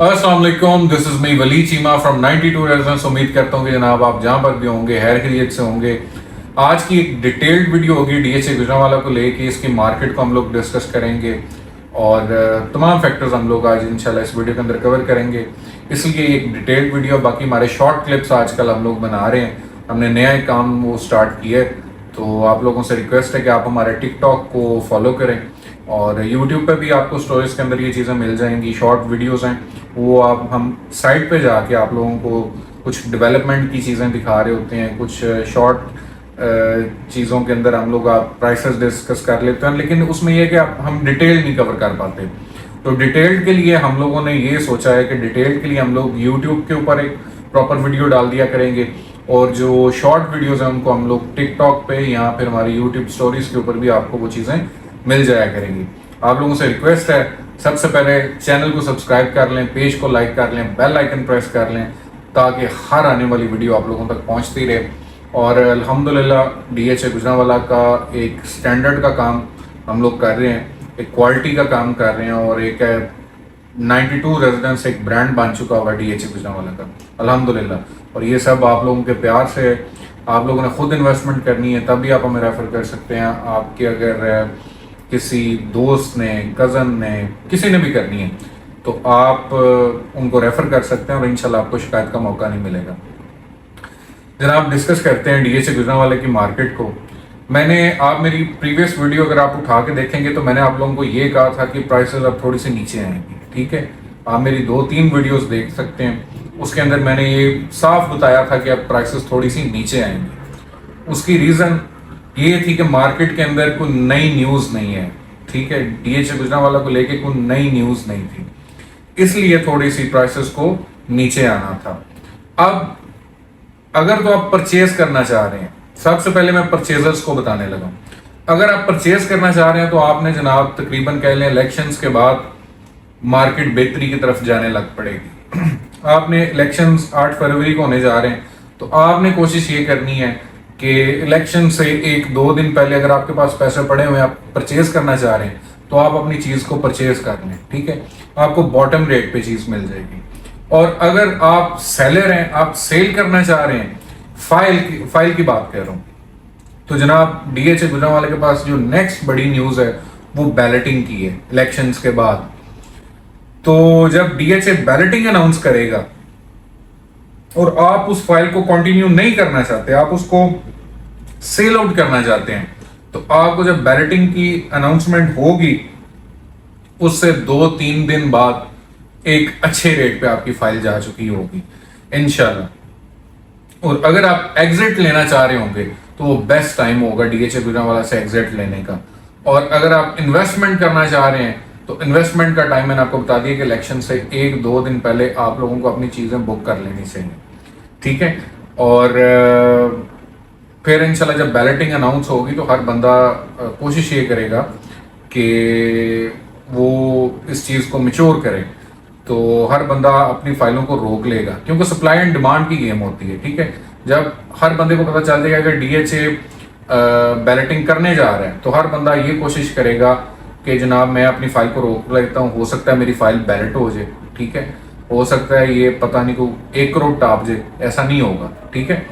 अस्सलाम वालेकुम, this is me Wali Cheema from 92 residence. उम्मीद करता हूँ कि जनाब आप जहाँ पर भी होंगे खैर खैरियत से होंगे। आज की एक डिटेल्ड वीडियो होगी डीएचए गुजरांवाला को लेके, इसकी मार्केट को हम लोग डिस्कस करेंगे और तमाम फैक्टर्स हम लोग आज इंशाल्लाह इस वीडियो के अंदर कवर करेंगे। इसलिए एक डिटेल्ड वीडियो, बाकी हमारे शॉर्ट क्लिप्स आजकल हम लोग बना रहे हैं, हमने नया एक काम वो स्टार्ट किया है। तो आप लोगों से रिक्वेस्ट है कि आप हमारे टिकटॉक को फॉलो करें और यूट्यूब पे भी आपको स्टोरीज के अंदर ये चीज़ें मिल जाएंगी। शॉर्ट वीडियोस हैं वो आप हम साइट पे जाके आप लोगों को कुछ डेवलपमेंट की चीज़ें दिखा रहे होते हैं, कुछ शॉर्ट चीज़ों के अंदर हम लोग आप प्राइसेस डिस्कस कर लेते हैं, लेकिन उसमें यह कि हम डिटेल नहीं कवर कर पाते। तो डिटेल्ड के लिए हम लोगों ने ये सोचा है कि डिटेल्ड के लिए हम लोग यूट्यूब के ऊपर एक प्रॉपर वीडियो डाल दिया करेंगे और जो शॉर्ट वीडियोस हैं उनको हम लोग टिकटॉक पे या फिर हमारी यूट्यूब स्टोरीज के ऊपर भी आपको वो चीज़ें मिल जाया करेंगी। आप लोगों से रिक्वेस्ट है, सबसे पहले चैनल को सब्सक्राइब कर लें, पेज को लाइक कर लें, बेल आइकन प्रेस कर लें ताकि हर आने वाली वीडियो आप लोगों तक पहुंचती रहे। और अल्हम्दुलिल्लाह डीएचए गुजरांवाला का एक स्टैंडर्ड का काम हम लोग कर रहे हैं, एक क्वालिटी का काम कर रहे हैं और एक 92 रेजिडेंस एक ब्रांड बन चुका हुआ डीएचए गुजरांवाला का अल्हम्दुलिल्लाह। और ये सब आप लोगों के प्यार से, आप लोगों ने खुद इन्वेस्टमेंट करनी है तभी आप हमें रेफर कर सकते हैं। आपके अगर किसी दोस्त ने, कज़न ने, किसी ने भी करनी है तो आप उनको रेफर कर सकते हैं और इंशाल्लाह आपको शिकायत का मौका नहीं मिलेगा। जनाब डिस्कस करते हैं डीएचए गुजरांवाला की मार्केट को। आप मेरी प्रीवियस वीडियो अगर आप उठा के देखेंगे तो मैंने आप लोगों को ये कहा था कि प्राइसेस अब थोड़ी सी नीचे आएंगी, ठीक है। आप मेरी 2-3 वीडियोस देख सकते हैं, उसके अंदर मैंने ये साफ बताया था कि अब प्राइसेस थोड़ी सी नीचे आएंगी। उसकी रीज़न ये थी कि मार्केट के अंदर कोई नई न्यूज़ नहीं है, ठीक है। डीएचए गुजरांवाला को लेके कोई नई न्यूज़ नहीं थी, इसलिए थोड़ी सी प्राइसेस को नीचे आना था। अब अगर तो आप परचेज करना चाह रहे हैं, सबसे पहले मैं परचेजर्स को बताने लगा। अगर आप परचेज करना चाह रहे हैं तो आपने जनाब तकरीबन कह लें इलेक्शंस के बाद मार्केट बेहतरी की तरफ जाने लग पड़ेगी। आपने इलेक्शंस 8 फरवरी को होने जा रहे हैं तो आपने कोशिश ये करनी है कि इलेक्शन से 1-2 दिन पहले अगर आपके पास पैसे पड़े हुए आप परचेज करना चाह रहे हैं तो आप अपनी चीज़ को परचेज कर लें, ठीक है। आपको बॉटम रेट पे चीज़ मिल जाएगी। और अगर आप सेलर हैं, आप सेल करना चाह रहे हैं, फाइल की बात कर रहा हूँ, तो जनाब डीएचए गुजरांवाला के पास जो नेक्स्ट बड़ी न्यूज़ है वो बैलेटिंग की है इलेक्शंस के बाद। तो जब डीएचए बैलेटिंग अनाउंस करेगा और आप उस फाइल को कंटिन्यू नहीं करना चाहते, आप उसको सेल आउट करना चाहते हैं, तो आपको जब बैलेटिंग की अनाउंसमेंट होगी उससे 2-3 दिन बाद एक अच्छे रेट पे आपकी फाइल जा चुकी होगी इंशाल्लाह। और अगर आप एग्जिट लेना चाह रहे होंगे तो वो बेस्ट टाइम होगा डीएचए गुजरांवाला से एग्जिट लेने का। और अगर आप इन्वेस्टमेंट करना चाह रहे हैं तो इन्वेस्टमेंट का टाइम मैंने आपको बता दिया कि इलेक्शन से 1-2 दिन पहले आप लोगों को अपनी चीज़ें बुक कर लेनी चाहिए, ठीक है। और फिर इंशाल्लाह जब बैलेटिंग अनाउंस होगी तो हर बंदा कोशिश ये करेगा कि वो इस चीज़ को मैच्योर करे, तो हर बंदा अपनी फाइलों को रोक लेगा क्योंकि सप्लाई एंड डिमांड की गेम होती है, ठीक है। जब हर बंदे को पता चल जाएगा कि डीएचए बैलेटिंग करने जा रहा है तो हर बंदा ये कोशिश करेगा कि जनाब मैं अपनी फाइल को रोक लेता हूँ, हो सकता है मेरी फाइल बैलेट हो जाए, ठीक है। हो सकता है ये पता नहीं को 1 करोड़ टाप जाए, ऐसा नहीं होगा, ठीक है।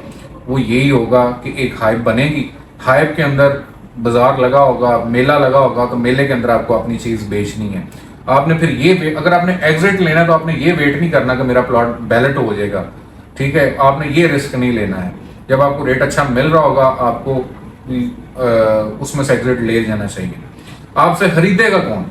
वो यही होगा कि एक हाइप बनेगी, हाइप के अंदर बाजार लगा होगा, मेला लगा होगा, तो मेले के अंदर आपको अपनी चीज़ बेचनी है। आपने फिर ये अगर आपने एग्जिट लेना है तो आपने ये वेट नहीं करना कि मेरा प्लॉट बैलेट हो जाएगा, ठीक है। आपने ये रिस्क नहीं लेना है। जब आपको रेट अच्छा मिल रहा होगा आपको उसमें से एग्जिट ले जाना चाहिए। आपसे खरीदेगा कौन?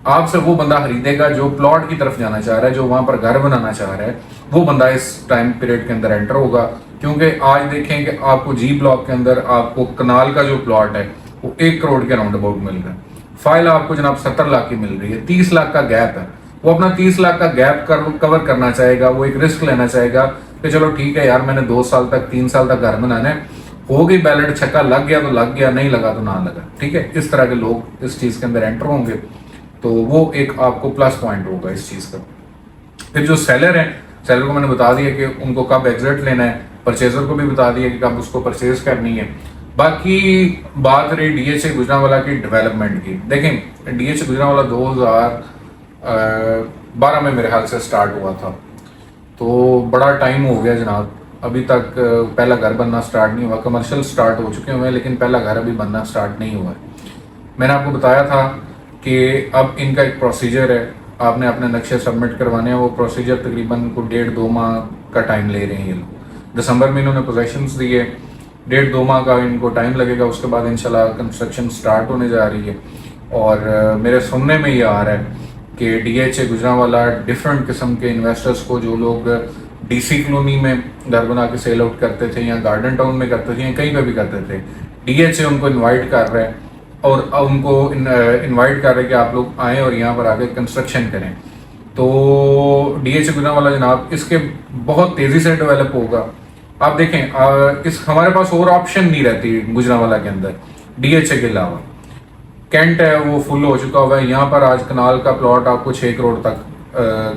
आपसे वो बंदा खरीदेगा जो प्लॉट की तरफ जाना चाह रहा है, जो वहां पर घर बनाना चाह रहा है, वो बंदा इस टाइम पीरियड के अंदर एंटर होगा। क्योंकि आज देखें कि आपको जी ब्लॉक के अंदर आपको कनाल का जो प्लॉट है वो 1 करोड़ के राउंड अबाउट मिल रहा है। फाइल आपको जनाब 70 लाख की मिल रही है, 30 लाख का गैप है। वो अपना 30 लाख का गैप कवर करना चाहेगा, वो एक रिस्क लेना चाहेगा कि चलो ठीक है यार मैंने 2 साल तक 3 साल तक घर बनाना है, हो गई बैलेट, छक्का लग गया तो लग गया, नहीं लगा तो ना लगा, ठीक है। इस तरह के लोग इस चीज़ के अंदर एंटर होंगे तो वो एक आपको प्लस पॉइंट होगा इस चीज़ का। फिर जो सेलर है, सेलर को मैंने बता दिया कि उनको कब एग्जिट लेना है, परचेजर को भी बता दिया कि कब उसको परचेज करनी है। बाकी बात रही डीएचए गुजरांवाला की डेवलपमेंट की। देखें डीएचए गुजरांवाला 12 में मेरे ख्याल से स्टार्ट हुआ था, तो बड़ा टाइम हो गया जनाब, अभी तक पहला घर बनना स्टार्ट नहीं हुआ। कमर्शियल स्टार्ट हो चुके हुए हैं लेकिन पहला घर अभी बनना स्टार्ट नहीं हुआ है। मैंने आपको बताया था कि अब इनका एक प्रोसीजर है, आपने अपने नक्शे सबमिट करवाने हैं। वो प्रोसीजर तकरीबन को 1.5-2 माह का टाइम ले रहे हैं ये लोग। दिसंबर में इन्होंने पोजेशंस दिए, 1.5-2 माह का इनको टाइम लगेगा, उसके बाद इंशाल्लाह कंस्ट्रक्शन स्टार्ट होने जा रही है। और मेरे सुनने में ये आ रहा है कि DHA गुजरांवाला डिफरेंट किस्म के इन्वेस्टर्स को, जो लोग DC कॉलोनी में घर बना के सेल आउट करते थे या गार्डन टाउन में करते थे या कहीं पे भी करते थे, DHA उनको इनवाइट कर रहा है और उनको इनवाइट कर रहे हैं कि आप लोग आएँ और यहाँ पर आके कंस्ट्रक्शन करें। तो DHA गुजरांवाला जनाब इसके बहुत तेज़ी से डेवलप होगा। आप देखें इस हमारे पास और ऑप्शन नहीं रहती गुजरांवाला के अंदर DHA के अलावा। कैंट है वो फुल हो चुका हुआ है, यहाँ पर आज कनाल का प्लॉट आपको 6 करोड़ तक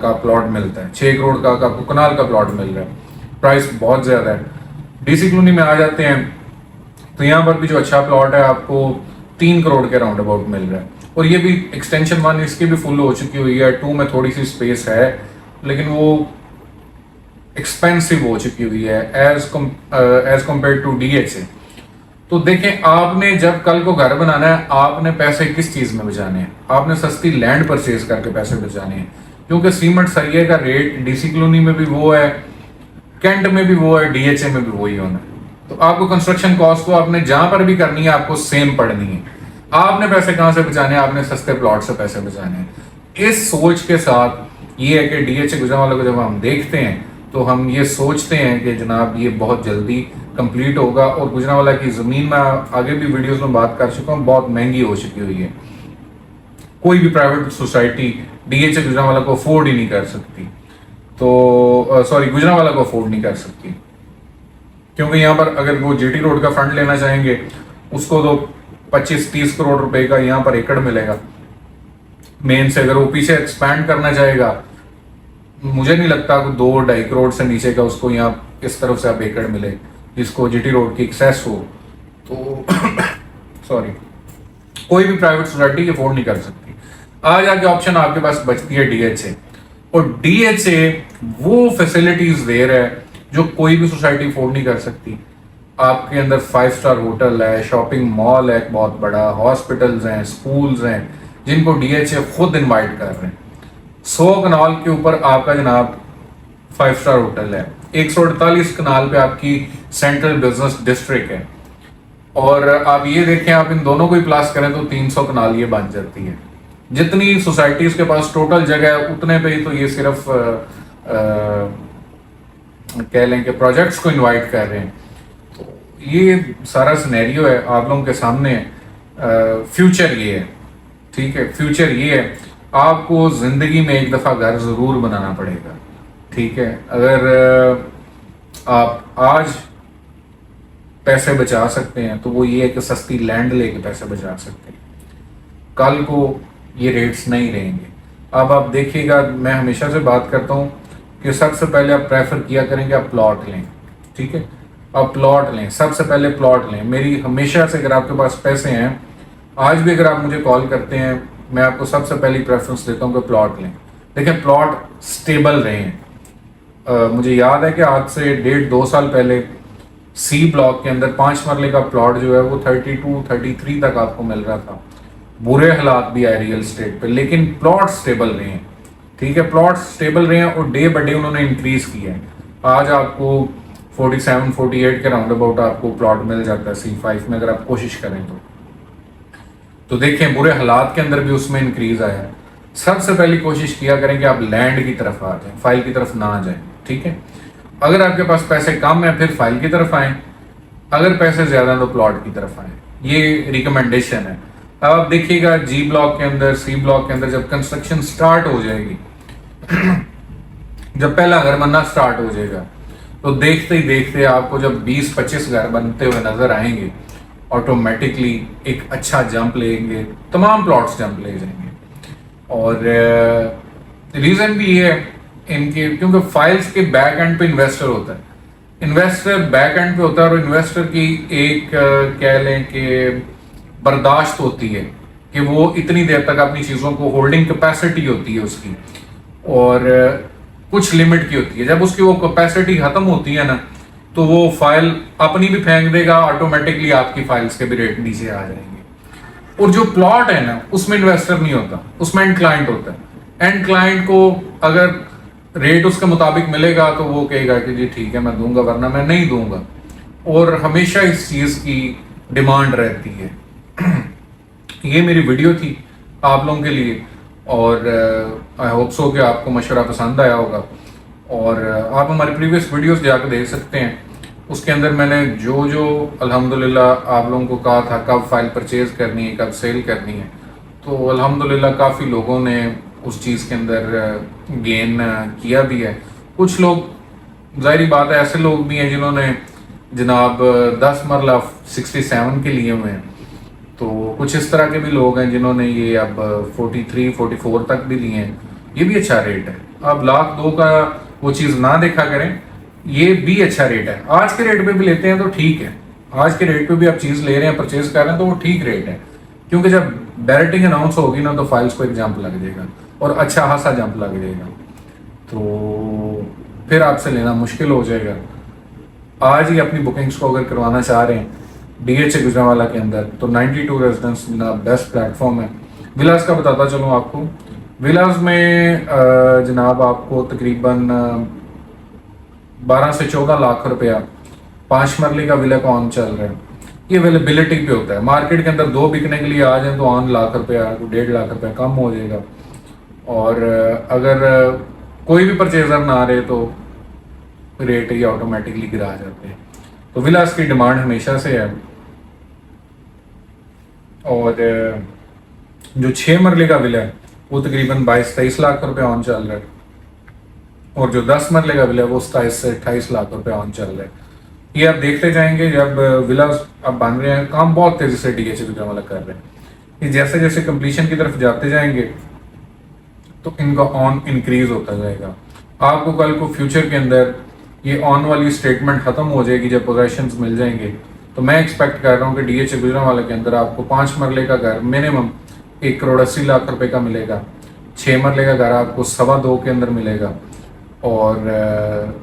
का प्लॉट मिलता है। 6 करोड़ का आपको कनाल का प्लॉट मिल रहा है, प्राइस बहुत ज़्यादा है। DC कॉलोनी में आ जाते हैं तो यहाँ पर भी जो अच्छा प्लॉट है आपको 3 करोड़ के राउंड अबाउट मिल रहा है। और ये भी एक्सटेंशन 1 इसकी भी फुल हो चुकी हुई है, 2 में थोड़ी सी स्पेस है लेकिन वो एक्सपेंसिव हो चुकी हुई है एज कम्पेयर टू DHA। तो देखें, आपने जब कल को घर बनाना है, आपने पैसे किस चीज़ में बचाने हैं? आपने सस्ती लैंड परचेज करके पैसे बचाने हैं, क्योंकि सीमेंट सरिये का रेट DC कॉलोनी में भी वो है, कैंट में भी वो है, DHA में भी वही होना है। तो आपको कंस्ट्रक्शन कॉस्ट तो आपने जहां पर भी करनी है आपको सेम पड़नी है। आपने पैसे कहां से बचाने हैं? आपने सस्ते प्लॉट से पैसे बचाने हैं। इस सोच के साथ ये है कि DHA गुजरांवाला को जब हम देखते हैं तो हम ये सोचते हैं कि जनाब ये बहुत जल्दी कंप्लीट होगा। और गुजरांवाला की ज़मीन में आगे भी वीडियोस में बात कर चुका हूँ, बहुत महंगी हो चुकी हुई है। कोई भी प्राइवेट सोसाइटी DHA गुजरांवाला को अफोर्ड ही नहीं कर सकती, तो सॉरी गुजरांवाला को अफोर्ड नहीं कर सकती, क्योंकि यहाँ पर अगर वो GT रोड का फंड लेना चाहेंगे उसको तो 25-30 करोड़ रुपए का यहाँ पर एकड़ मिलेगा मेन से। अगर वो पीछे एक्सपैंड करना चाहेगा, मुझे नहीं लगता कि 2-2.5 करोड़ से नीचे का उसको यहाँ इस तरफ से अब एकड़ मिले जिसको GT रोड की एक्सेस हो। तो सॉरी, कोई भी प्राइवेट सोसाइटी अफोर्ड नहीं कर सकती। आज आके ऑप्शन आपके पास बचती है DHA, और DHA वो फैसिलिटीज दे रहा है जो कोई भी सोसाइटी अफोर्ड नहीं कर सकती। आपके अंदर 5 स्टार होटल है, शॉपिंग मॉल है एक बहुत बड़ा, हॉस्पिटल्स हैं, स्कूल्स हैं जिनको DHA खुद इनवाइट कर रहे हैं। 100 कनाल के ऊपर आपका जनाब 5 स्टार होटल है, 148 कनाल पे आपकी सेंट्रल बिजनेस डिस्ट्रिक्ट है। और आप ये देखें, आप इन दोनों को ही प्लस करें तो 300 कनाल ये बन जाती है। जितनी सोसाइटीज के पास टोटल जगह है उतने पे ही तो ये सिर्फ कह लें कि प्रोजेक्ट्स को इनवाइट कर रहे हैं। तो ये सारा सिनेरियो है आप लोगों के सामने। फ्यूचर ये है, ठीक है, फ्यूचर ये है। आपको जिंदगी में एक दफ़ा घर ज़रूर बनाना पड़ेगा, ठीक है। अगर आप आज पैसे बचा सकते हैं तो वो ये है कि सस्ती लैंड लेके पैसे बचा सकते हैं। कल को ये रेट्स नहीं रहेंगे। अब आप देखिएगा, मैं हमेशा से बात करता हूँ कि सबसे पहले आप प्रेफर किया करेंगे आप प्लॉट लें, ठीक है। आप प्लॉट लें, सबसे पहले प्लॉट लें। मेरी हमेशा से, अगर आपके पास पैसे हैं, आज भी अगर आप मुझे कॉल करते हैं, मैं आपको सबसे पहली प्रेफरेंस देता हूँ कि प्लॉट लें। देखें, प्लॉट स्टेबल रहे हैं। मुझे याद है कि आज से 1.5-2 साल पहले C ब्लॉक के अंदर 5 मरले का प्लॉट जो है वो 32-33 तक आपको मिल रहा था। बुरे हालात भी आए रियल स्टेट पे, लेकिन प्लॉट स्टेबल रहे हैं, ठीक है। प्लॉट स्टेबल रहे हैं और डे बाय डे उन्होंने इंक्रीज किया है। आज आपको 47-48 के राउंड अबाउट आपको प्लॉट मिल जाता है C5 में, अगर आप कोशिश करें तो देखें बुरे हालात के अंदर भी उसमें इंक्रीज आया है। सबसे पहली कोशिश किया करें कि आप लैंड की तरफ आ जाएं, फाइल की तरफ ना आ जाएं, ठीक है। अगर आपके पास पैसे कम है फिर फाइल की तरफ आएं, अगर पैसे ज्यादा तो प्लॉट की तरफ आएं। ये रिकमेंडेशन है। अब आप देखिएगा G ब्लॉक के अंदर, C ब्लॉक के अंदर जब कंस्ट्रक्शन स्टार्ट हो जाएगी जब पहला घर बनना स्टार्ट हो जाएगा तो देखते ही देखते आपको जब 20-25 घर बनते हुए नजर आएंगे, ऑटोमेटिकली एक अच्छा जंप लेंगे, तमाम प्लॉट्स जंप ले जाएंगे। और रीजन भी ये है इनके, क्योंकि फाइल्स के बैक एंड पे इन्वेस्टर होता है, इन्वेस्टर बैक एंड पे होता है, और इन्वेस्टर की एक कह लें कि बर्दाश्त होती है कि वो इतनी देर तक अपनी चीज़ों को, होल्डिंग कैपेसिटी होती है उसकी, اور کچھ لمٹ کی ہوتی ہے. جب اس کی وہ کیپیسٹی ختم ہوتی ہے نا تو وہ فائل اپنی بھی پھینک دے گا, آٹومیٹکلی آپ کی فائلز کے بھی ریٹ نیچے آ جائیں گے. اور جو پلاٹ ہے نا اس میں انویسٹر نہیں ہوتا, اس میں اینڈ کلائنٹ ہوتا ہے. اینڈ کلائنٹ کو اگر ریٹ اس کے مطابق ملے گا تو وہ کہے گا کہ جی ٹھیک ہے میں دوں گا, ورنہ میں نہیں دوں گا. اور ہمیشہ اس چیز کی ڈیمانڈ رہتی ہے. یہ میری ویڈیو تھی آپ لوگوں کے لیے, اور آئی ہوپ سو کہ آپ کو مشورہ پسند آیا ہوگا. اور آپ ہماری پریویس ویڈیوز جا کے دیکھ سکتے ہیں, اس کے اندر میں نے جو الحمدللہ آپ لوگوں کو کہا تھا کب فائل پرچیز کرنی ہے, کب سیل کرنی ہے, تو الحمدللہ کافی لوگوں نے اس چیز کے اندر گین کیا بھی ہے. کچھ لوگ ظاہری بات ہے ایسے لوگ بھی ہیں جنہوں نے جناب 10 مرلہ 67 کے لیے ہوئے ہیں, تو کچھ اس طرح کے بھی لوگ ہیں جنہوں نے یہ اب 43 44 تک بھی لیے ہیں. یہ بھی اچھا ریٹ ہے. اب 1,02,000 کا وہ چیز نہ دیکھا کریں, یہ بھی اچھا ریٹ ہے. آج کے ریٹ پہ بھی لیتے ہیں تو ٹھیک ہے, آج کے ریٹ پہ بھی آپ چیز لے رہے ہیں, پرچیز کر رہے ہیں تو وہ ٹھیک ریٹ ہے. کیونکہ جب بیرٹنگ اناؤنس ہوگی نا تو فائلز کو ایک جمپ لگ جائے گا, اور اچھا خاصا جمپ لگ جائے گا, تو پھر آپ سے لینا مشکل ہو جائے گا. آج ہی اپنی بکنگز کو اگر کروانا چاہ رہے ہیں ڈی ایچ اے گجرانوالہ کے اندر تو 92 ریزیڈنس جناب بیسٹ پلیٹ فارم ہے. ولاز کا بتاتا چلوں آپ کو. ولاز میں جناب آپ کو تقریباً 12 سے 14 لاکھ روپیہ 5 مرلے کا ولا کا آن چل رہا ہے. یہ اویلیبلٹی پہ ہوتا ہے. مارکیٹ کے اندر 2 بکنے کے لیے آ جائیں تو آن ₹1,00,000 1,50,000 کم ہو جائے گا. اور اگر کوئی بھی پرچیزر نہ آ رہے تو ریٹ یہ آٹومیٹکلی گرا جاتے ہیں. تو ولاز کی ڈیمانڈ ہمیشہ سے ہے. اور جو 6 مرلے کا ولا ہے وہ تقریباً 22-23 لاکھ روپے آن چل رہا ہے, اور جو 10 مرلے کا ولا ہے وہ 27 سے 28 لاکھ روپے آن چل رہا ہے. یہ آپ دیکھتے جائیں گے جب ولاز اب بن رہے ہیں, کام بہت تیزی سے ڈی ایچ اے گجرانوالہ کر رہے ہیں. یہ جیسے جیسے کمپلیشن کی طرف جاتے جائیں گے تو ان کا آن انکریز ہوتا جائے گا. آپ کو کل کو فیوچر کے اندر یہ آن والی اسٹیٹمنٹ ختم ہو جائے گی جب پوزیشنز مل جائیں گے, تو میں ایکسپیکٹ کر رہا ہوں کہ ڈی ایچ اے گجرانوالہ کے اندر آپ کو 5 مرلے کا گھر منیمم 1,80,00,000 روپے کا ملے گا. 6 مرلے کا گھر آپ کو 2.25 کے اندر ملے گا, اور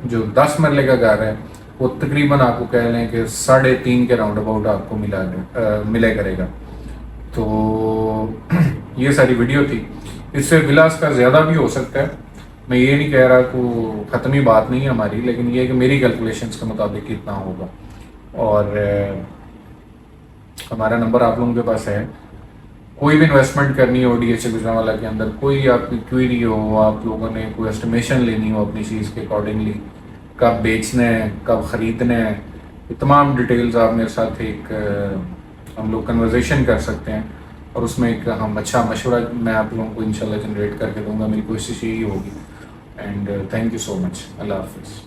جو 10 مرلے کا گھر ہے وہ تقریباً آپ کو کہہ لیں کہ 3.5 کے راؤنڈ اباؤٹ آپ کو ملے کرے گا. تو یہ ساری ویڈیو تھی. اس سے ولاز کا زیادہ بھی ہو سکتا ہے, میں یہ نہیں کہہ رہا کہ ختمی بات نہیں ہے ہماری, لیکن یہ کہ میری کیلکولیشنز کے مطابق کتنا ہوگا. اور ہمارا نمبر آپ لوگوں کے پاس ہے. کوئی بھی انویسٹمنٹ کرنی ہو ڈی ایچ اے گجرانوالہ کے اندر, کوئی آپ کی کوئری ہو, آپ لوگوں نے کوئی اسٹیمیشن لینی ہو اپنی چیز کے اکارڈنگلی, کب بیچنا ہے کب خریدنا ہے, یہ تمام ڈیٹیلز آپ میرے ساتھ ایک ہم لوگ کنورزیشن کر سکتے ہیں, اور اس میں ایک ہم اچھا مشورہ میں آپ لوگوں کو انشاءاللہ جنریٹ کر کے دوں گا. میری کوشش یہی ہوگی. اینڈ تھینک یو سو مچ. اللہ حافظ.